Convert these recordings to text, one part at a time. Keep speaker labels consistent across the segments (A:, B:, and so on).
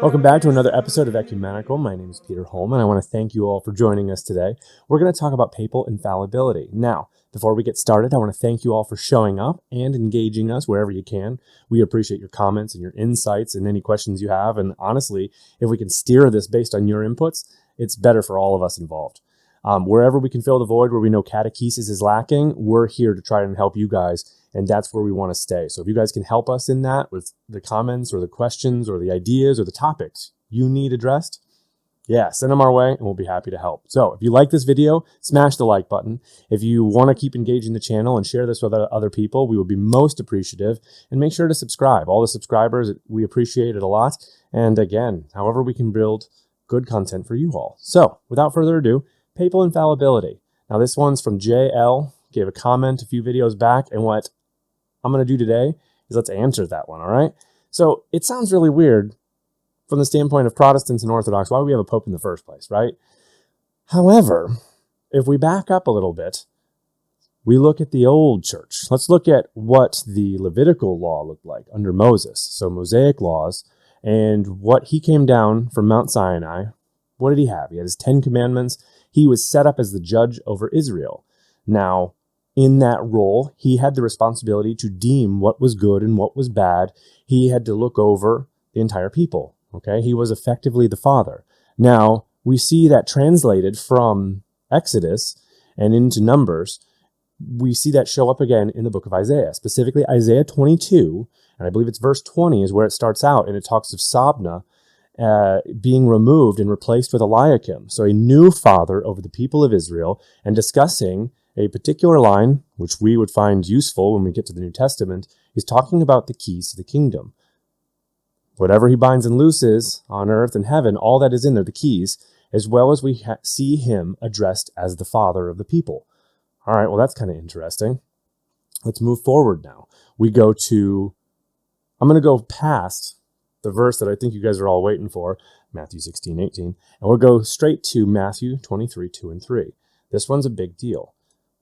A: Welcome back to another episode of Ecu-Menical. My name is Peter Holman. I want to thank you all for joining us today. We're going to talk about papal infallibility. Now, before we get started, I want to thank you all for showing up and engaging us wherever you can. We appreciate your comments and your insights and any questions you have. And honestly, if we can steer this based on your inputs, it's better for all of us involved. Wherever we can fill the void, where we know catechesis is lacking, we're here to try and help you guys. And that's where we want to stay. So if you guys can help us in that with the comments or the questions or the ideas or the topics you need addressed, send them our way and we'll be happy to help. So if you like this video, smash the like button. If you want to keep engaging the channel and share this with other people, we would be most appreciative. And make sure to subscribe. All the subscribers, we appreciate it a lot. And again, however we can build good content for you all. So without further ado, papal infallibility. Now this one's from JL, gave a comment a few videos back, and what I'm going to do today is let's answer that one, all right? So it sounds really weird from the standpoint of Protestants and Orthodox, why we have a pope in the first place, right? However, if we back up a little bit, we look at the old church. Let's look at what the Levitical law looked like under Moses. So Mosaic laws, and what he came down from Mount Sinai. What did he have? He had his 10 commandments. He was set up as the judge over Israel. Now, in that role, he had the responsibility to deem what was good and what was bad. He had to look over the entire people, okay? He was effectively the father. Now, we see that translated from Exodus and into Numbers. We see that show up again in the book of Isaiah, specifically Isaiah 22, and I believe it's verse 20 is where it starts out, and it talks of Sabna being removed and replaced with Eliakim, so a new father over the people of Israel, and discussing a particular line, which we would find useful when we get to the New Testament, is talking about the keys to the kingdom. Whatever he binds and looses on earth and heaven, all that is in there, the keys, as well as we see him addressed as the father of the people. All right, well, that's kind of interesting. Let's move forward now. I'm going to go past the verse that I think you guys are all waiting for, Matthew 16:18, and we'll go straight to Matthew 23:2 and 3. This one's a big deal.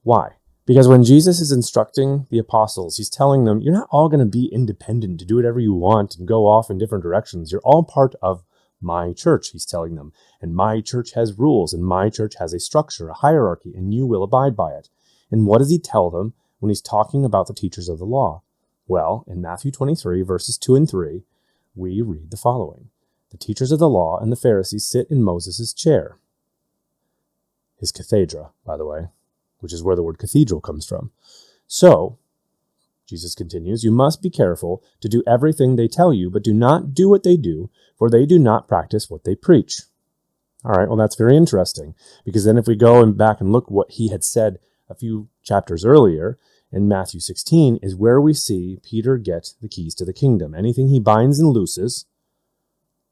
A: Why? Because when Jesus is instructing the apostles, he's telling them, you're not all going to be independent to do whatever you want and go off in different directions. You're all part of my church, he's telling them. And my church has rules, and my church has a structure, a hierarchy, and you will abide by it. And what does he tell them when he's talking about the teachers of the law? Well, in Matthew 23, verses 2 and 3, we read the following. The teachers of the law and the Pharisees sit in Moses' chair. His cathedra, by the way, which is where the word cathedral comes from. So, Jesus continues, you must be careful to do everything they tell you, but do not do what they do, for they do not practice what they preach. All right, well, that's very interesting, because then if we go back and look what he had said a few chapters earlier, in Matthew 16, is where we see Peter get the keys to the kingdom. Anything he binds and looses,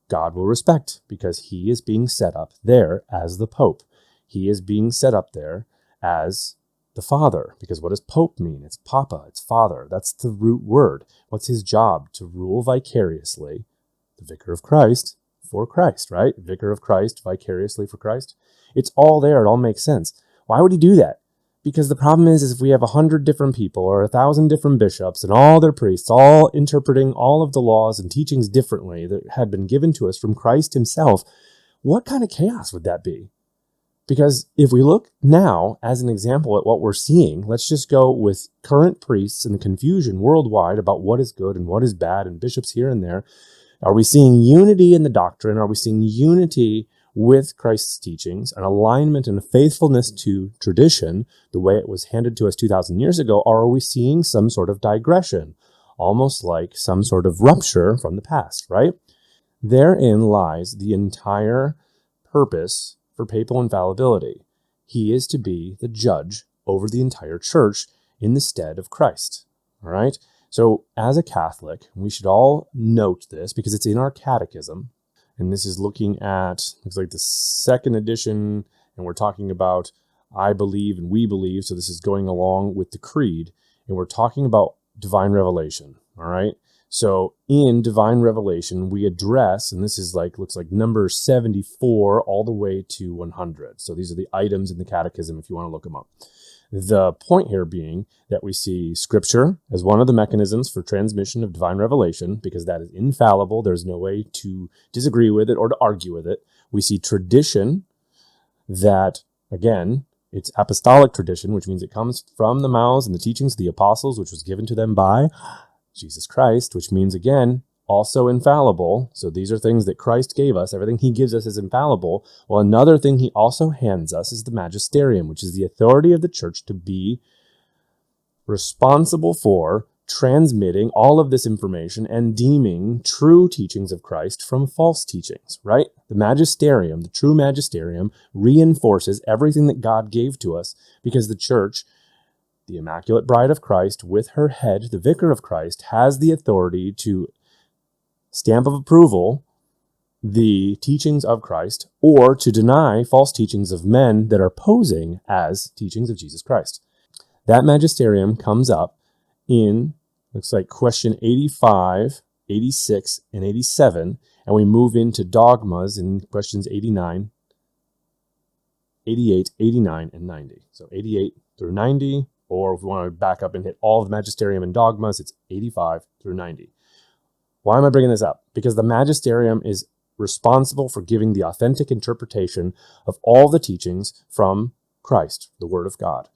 A: God will respect, because he is being set up there as the Pope. He is being set up there as the father, because what does Pope mean? It's Papa, it's father. That's the root word. What's his job? To rule vicariously, the vicar of Christ for Christ, right? Vicar of Christ, vicariously for Christ. It's all there. It all makes sense. Why would he do that? Because the problem is if we have 100 different people or 1,000 different bishops and all their priests, all interpreting all of the laws and teachings differently that had been given to us from Christ himself, what kind of chaos would that be? Because if we look now as an example at what we're seeing, let's just go with current priests and the confusion worldwide about what is good and what is bad and bishops here and there. Are we seeing unity in the doctrine? Are we seeing unity with Christ's teachings, an alignment and a faithfulness to tradition, the way it was handed to us 2,000 years ago? Or are we seeing some sort of digression, almost like some sort of rupture from the past, right? Therein lies the entire purpose for papal infallibility. He is to be the judge over the entire church in the stead of Christ. All right. So as a Catholic, we should all note this because it's in our catechism. And this is looking at, looks like the second edition. And we're talking about I believe and we believe. So this is going along with the creed. And we're talking about divine revelation. All right. So in divine revelation, we address, and this is looks like number 74 all the way to 100. So these are the items in the catechism if you want to look them up. The point here being that we see Scripture as one of the mechanisms for transmission of divine revelation, because that is infallible. There's no way to disagree with it or to argue with it. We see tradition that, again, it's apostolic tradition, which means it comes from the mouths and the teachings of the apostles, which was given to them by Jesus Christ, which means, again, also infallible. So these are things that Christ gave us. Everything he gives us is infallible. Well, another thing he also hands us is the Magisterium, which is the authority of the church to be responsible for transmitting all of this information and deeming true teachings of Christ from false teachings, right? The Magisterium, the true Magisterium, reinforces everything that God gave to us, because the church, the Immaculate Bride of Christ, with her head, the Vicar of Christ, has the authority to stamp of approval the teachings of Christ, or to deny false teachings of men that are posing as teachings of Jesus Christ. That Magisterium comes up in, looks like, question 85, 86, and 87, and we move into dogmas in questions 89, 88, 89, and 90. So 88 through 90, or if we want to back up and hit all of the Magisterium and dogmas, it's 85 through 90. Why am I bringing this up? Because the Magisterium is responsible for giving the authentic interpretation of all the teachings from Christ, the Word of God.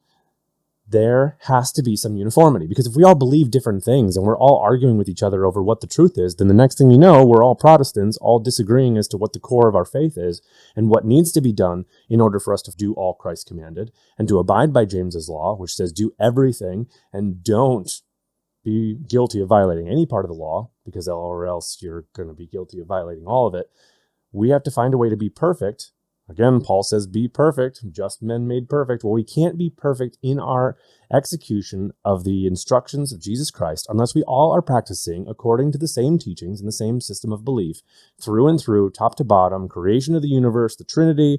A: There has to be some uniformity, because if we all believe different things and we're all arguing with each other over what the truth is, then the next thing you know, we're all Protestants, all disagreeing as to what the core of our faith is and what needs to be done in order for us to do all Christ commanded and to abide by James's law, which says do everything and don't be guilty of violating any part of the law, because or else you're going to be guilty of violating all of it. We have to find a way to be perfect. Again, Paul says, be perfect, just men made perfect. Well, we can't be perfect in our execution of the instructions of Jesus Christ unless we all are practicing according to the same teachings and the same system of belief, through and through, top to bottom, creation of the universe, the Trinity,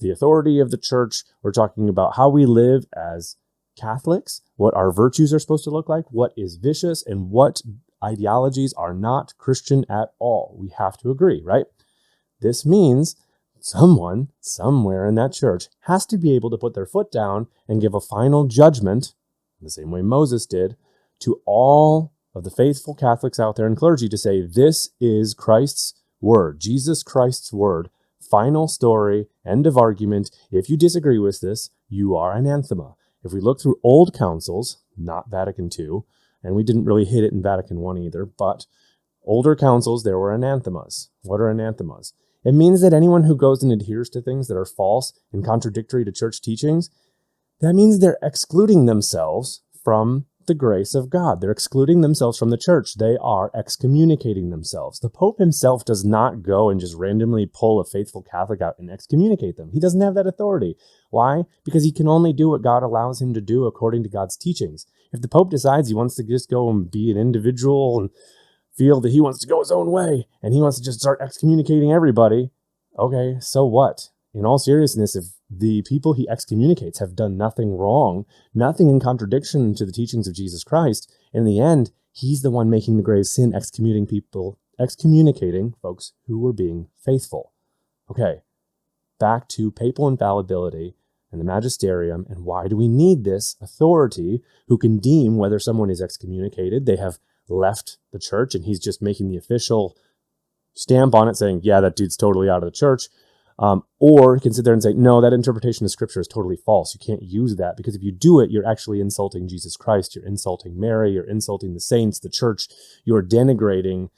A: the authority of the church. We're talking about how we live as Catholics, what our virtues are supposed to look like, what is vicious, and what ideologies are not Christian at all. We have to agree, right? This means someone, somewhere in that church, has to be able to put their foot down and give a final judgment, the same way Moses did, to all of the faithful Catholics out there and clergy, to say, this is Christ's word, Jesus Christ's word, final story, end of argument. If you disagree with this, you are anathema. If we look through old councils, not Vatican II, and we didn't really hit it in Vatican I either, but older councils, there were anathemas. What are anathemas? It means that anyone who goes and adheres to things that are false and contradictory to church teachings, that means they're excluding themselves from the grace of God. They're excluding themselves from the church. They are excommunicating themselves. The Pope himself does not go and just randomly pull a faithful Catholic out and excommunicate them. He doesn't have that authority. Why? Because he can only do what God allows him to do according to God's teachings. If the Pope decides he wants to just go and be an individual and feel that he wants to go his own way and he wants to just start excommunicating everybody, okay, so what? In all seriousness, if the people he excommunicates have done nothing wrong, nothing in contradiction to the teachings of Jesus Christ, in the end, he's the one making the grave sin, excommunicating folks who were being faithful. Okay, back to papal infallibility and the Magisterium, and why do we need this authority who can deem whether someone is excommunicated, they have left the church, and he's just making the official stamp on it saying, yeah, that dude's totally out of the church. Or he can sit there and say, no, that interpretation of Scripture is totally false. You can't use that, because if you do it, you're actually insulting Jesus Christ. You're insulting Mary. You're insulting the saints, the church. You're denigrating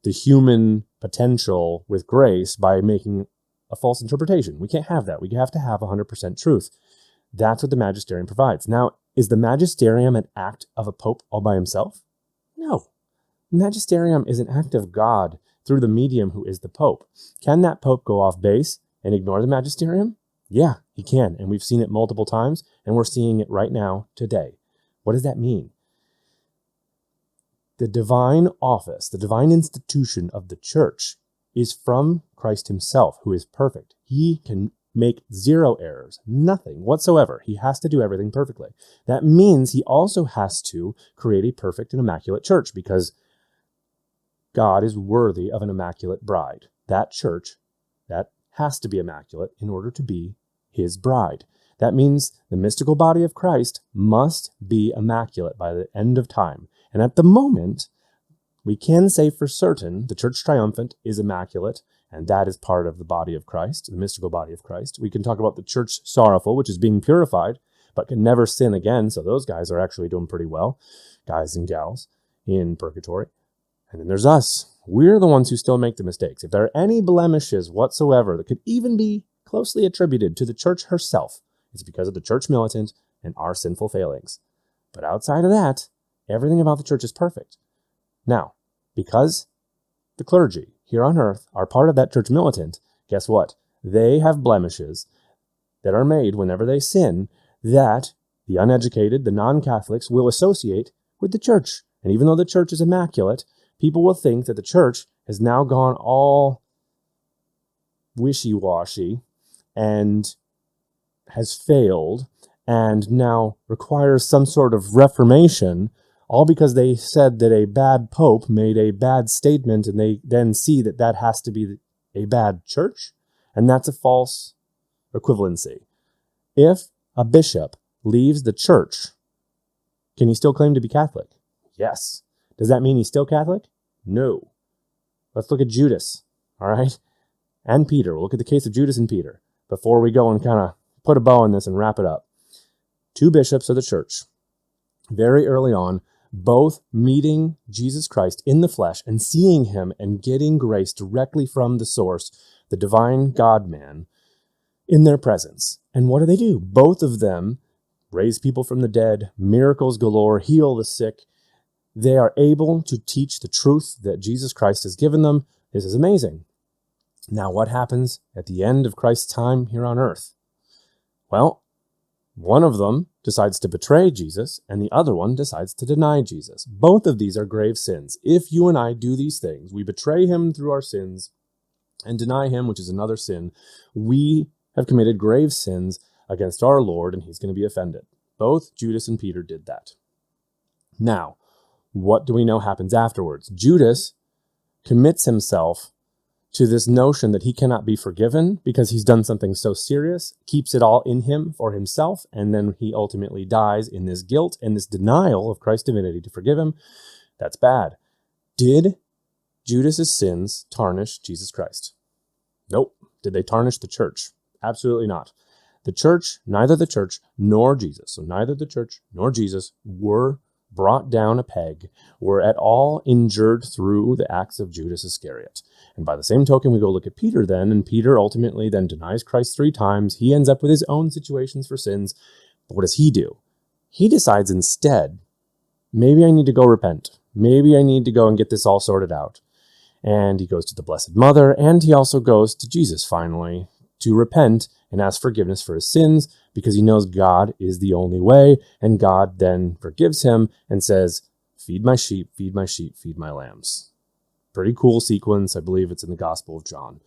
A: the human potential with grace by making a false interpretation. We can't have that. We have to have 100% truth. That's what the Magisterium provides. Now, is the Magisterium an act of a pope all by himself? No. The Magisterium is an act of God through the medium who is the Pope. Can that Pope go off base and ignore the Magisterium? Yeah, he can. And we've seen it multiple times, and we're seeing it right now today. What does that mean? The divine office, the divine institution of the church is from Christ himself, who is perfect. He can make zero errors, nothing whatsoever. He has to do everything perfectly. That means he also has to create a perfect and immaculate church, because God is worthy of an immaculate bride. That church, that has to be immaculate in order to be his bride. That means the mystical body of Christ must be immaculate by the end of time. And at the moment, we can say for certain the church triumphant is immaculate, and that is part of the body of Christ, the mystical body of Christ. We can talk about the church sorrowful, which is being purified, but can never sin again. So those guys are actually doing pretty well, guys and gals in purgatory. And then there's us. We're the ones who still make the mistakes. If there are any blemishes whatsoever that could even be closely attributed to the church herself, it's because of the church militant and our sinful failings. But outside of that, everything about the church is perfect. Now, because the clergy here on earth are part of that church militant, guess what? They have blemishes that are made whenever they sin that the uneducated, the non-Catholics, will associate with the church. And even though the church is immaculate, people will think that the church has now gone all wishy-washy and has failed and now requires some sort of reformation, all because they said that a bad pope made a bad statement, and they then see that that has to be a bad church, and that's a false equivalency. If a bishop leaves the church, can he still claim to be Catholic? Yes. Does that mean he's still Catholic? No. Let's look at Judas, all right? And Peter. We'll look at the case of Judas and Peter before we go and kind of put a bow on this and wrap it up. Two bishops of the church, very early on, both meeting Jesus Christ in the flesh and seeing him and getting grace directly from the source, the divine God-man, in their presence. And what do? Both of them raise people from the dead, miracles galore, heal the sick. They are able to teach the truth that Jesus Christ has given them. This is amazing. Now, what happens at the end of Christ's time here on earth? Well, one of them decides to betray Jesus, and the other one decides to deny Jesus. Both of these are grave sins. If you and I do these things, we betray him through our sins and deny him, which is another sin, we have committed grave sins against our Lord, and he's going to be offended. Both Judas and Peter did that. Now, what do we know happens afterwards? Judas commits himself to this notion that he cannot be forgiven because he's done something so serious, keeps it all in him for himself, and then he ultimately dies in this guilt and this denial of Christ's divinity to forgive him. That's bad. Did Judas's sins tarnish Jesus Christ? Nope. Did they tarnish the church? Absolutely not. The church, neither the church nor Jesus, so neither the church nor Jesus were brought down a peg, were at all injured through the acts of Judas Iscariot. And by the same token, we go look at Peter then, and Peter ultimately then denies Christ 3 times. He ends up with his own situations for sins. But what does he do? He decides instead, maybe I need to go repent. Maybe I need to go and get this all sorted out. And he goes to the Blessed Mother, and he also goes to Jesus finally to repent and ask forgiveness for his sins, because he knows God is the only way, and God then forgives him and says, feed my sheep, feed my sheep, feed my lambs. Pretty cool sequence. I believe it's in the Gospel of John.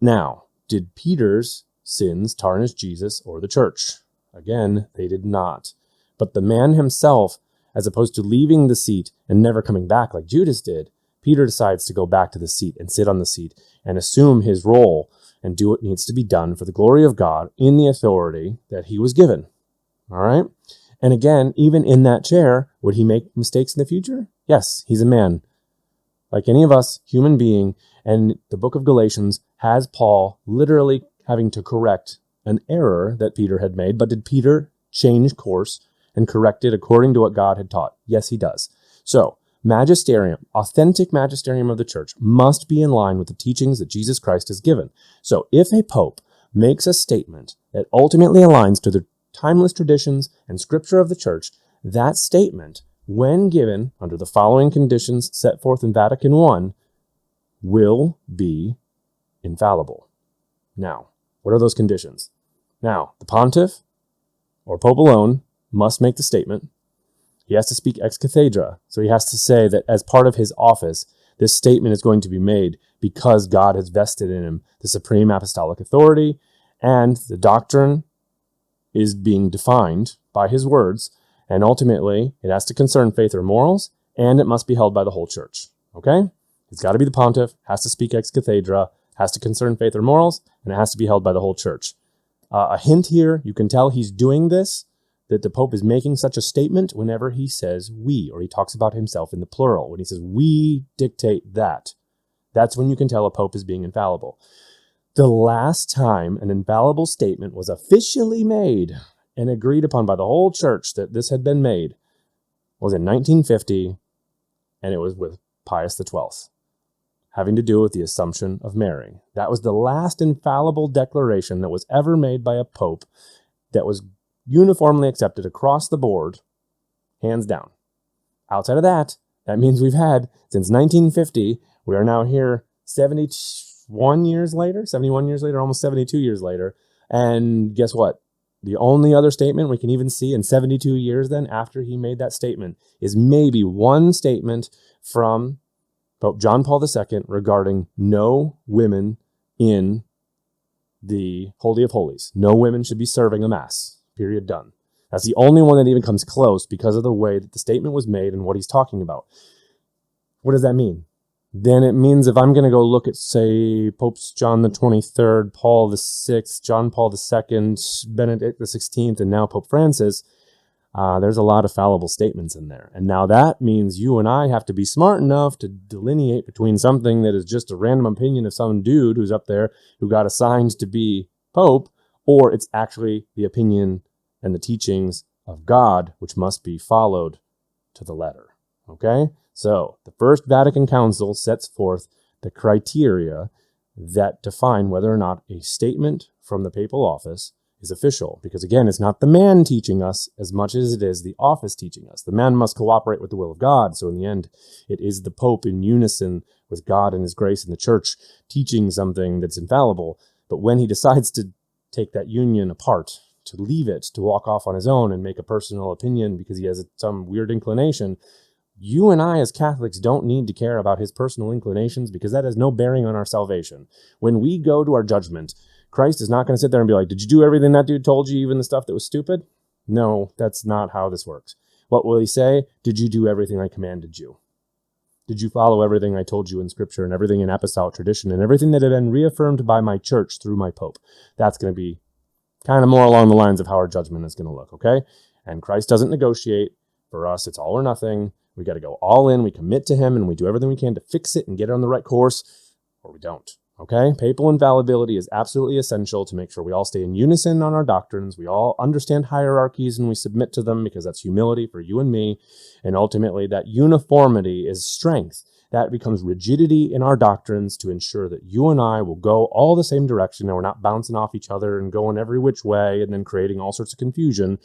A: Now, did Peter's sins tarnish Jesus or the church? Again, they did not. But the man himself, as opposed to leaving the seat and never coming back like Judas did, Peter decides to go back to the seat and sit on the seat and assume his role and do what needs to be done for the glory of God in the authority that he was given. All right? And again, even in that chair, would he make mistakes in the future? Yes, he's a man. Like any of us, human being, and the book of Galatians has Paul literally having to correct an error that Peter had made. But did Peter change course and correct it according to what God had taught? Yes, he does. So, Magisterium, authentic magisterium of the church, must be in line with the teachings that Jesus Christ has given. So if a pope makes a statement that ultimately aligns to the timeless traditions and scripture of the church, that statement, when given under the following conditions set forth in Vatican I, will be infallible. Now, what are those conditions? Now, the pontiff or pope alone must make the statement. He has to speak ex cathedra, so he has to say that as part of his office, this statement is going to be made because God has vested in him the supreme apostolic authority, and the doctrine is being defined by his words, and ultimately it has to concern faith or morals, and it must be held by the whole church. Okay? It's got to be the pontiff, has to speak ex cathedra, has to concern faith or morals, and it has to be held by the whole church. A hint here, you can tell he's doing this, that the Pope is making such a statement whenever he says we, or he talks about himself in the plural. When he says we dictate that, that's when you can tell a Pope is being infallible. The last time an infallible statement was officially made and agreed upon by the whole church that this had been made was in 1950, and it was with Pius XII, having to do with the Assumption of Mary. That was the last infallible declaration that was ever made by a Pope that was uniformly accepted across the board, hands down. Outside of that, that means we've had, since 1950, we are now here 71 years later, almost 72 years later. And guess what? The only other statement we can even see in 72 years then after he made that statement is maybe one statement from Pope John Paul II regarding no women in the Holy of Holies. No women should be serving a mass. Period. Done. That's the only one that even comes close because of the way that the statement was made and what he's talking about. What does that mean? Then it means if I'm going to go look at, say, Popes John the 23rd, Paul the 6th, John Paul II, Benedict the 16th, and now Pope Francis, there's a lot of fallible statements in there. And now that means you and I have to be smart enough to delineate between something that is just a random opinion of some dude who's up there who got assigned to be Pope, or it's actually the opinion and the teachings of God, which must be followed to the letter. Okay? So the First Vatican Council sets forth the criteria that define whether or not a statement from the papal office is official. Because again, it's not the man teaching us as much as it is the office teaching us. The man must cooperate with the will of God. So in the end, it is the Pope in unison with God and his grace and the church teaching something that's infallible. But when he decides to take that union apart, to leave it, to walk off on his own and make a personal opinion because he has some weird inclination, you and I as Catholics don't need to care about his personal inclinations because that has no bearing on our salvation. When we go to our judgment, Christ is not going to sit there and be like, did you do everything that dude told you, even the stuff that was stupid? No, that's not how this works. What will he say? Did you do everything I commanded you? Did you follow everything I told you in Scripture and everything in apostolic tradition and everything that had been reaffirmed by my church through my Pope? That's going to be kind of more along the lines of how our judgment is going to look, okay? And Christ doesn't negotiate. For us, it's all or nothing. We got to go all in. We commit to him and we do everything we can to fix it and get it on the right course, or we don't. Okay? Papal infallibility is absolutely essential to make sure we all stay in unison on our doctrines. We all understand hierarchies and we submit to them because that's humility for you and me. And ultimately, that uniformity is strength. That becomes rigidity in our doctrines to ensure that you and I will go all the same direction and we're not bouncing off each other and going every which way and then creating all sorts of confusion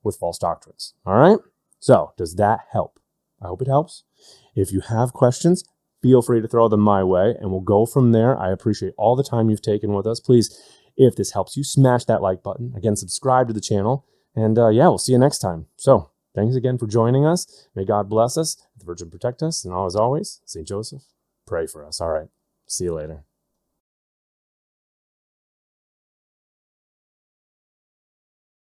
A: with false doctrines. All right? So, does that help? I hope it helps. If you have questions, feel free to throw them my way, and we'll go from there. I appreciate all the time you've taken with us. Please, if this helps you, smash that like button. Again, subscribe to the channel, and we'll see you next time. So, thanks again for joining us. May God bless us, the Virgin protect us, and as always, St. Joseph, pray for us. All right, see you later.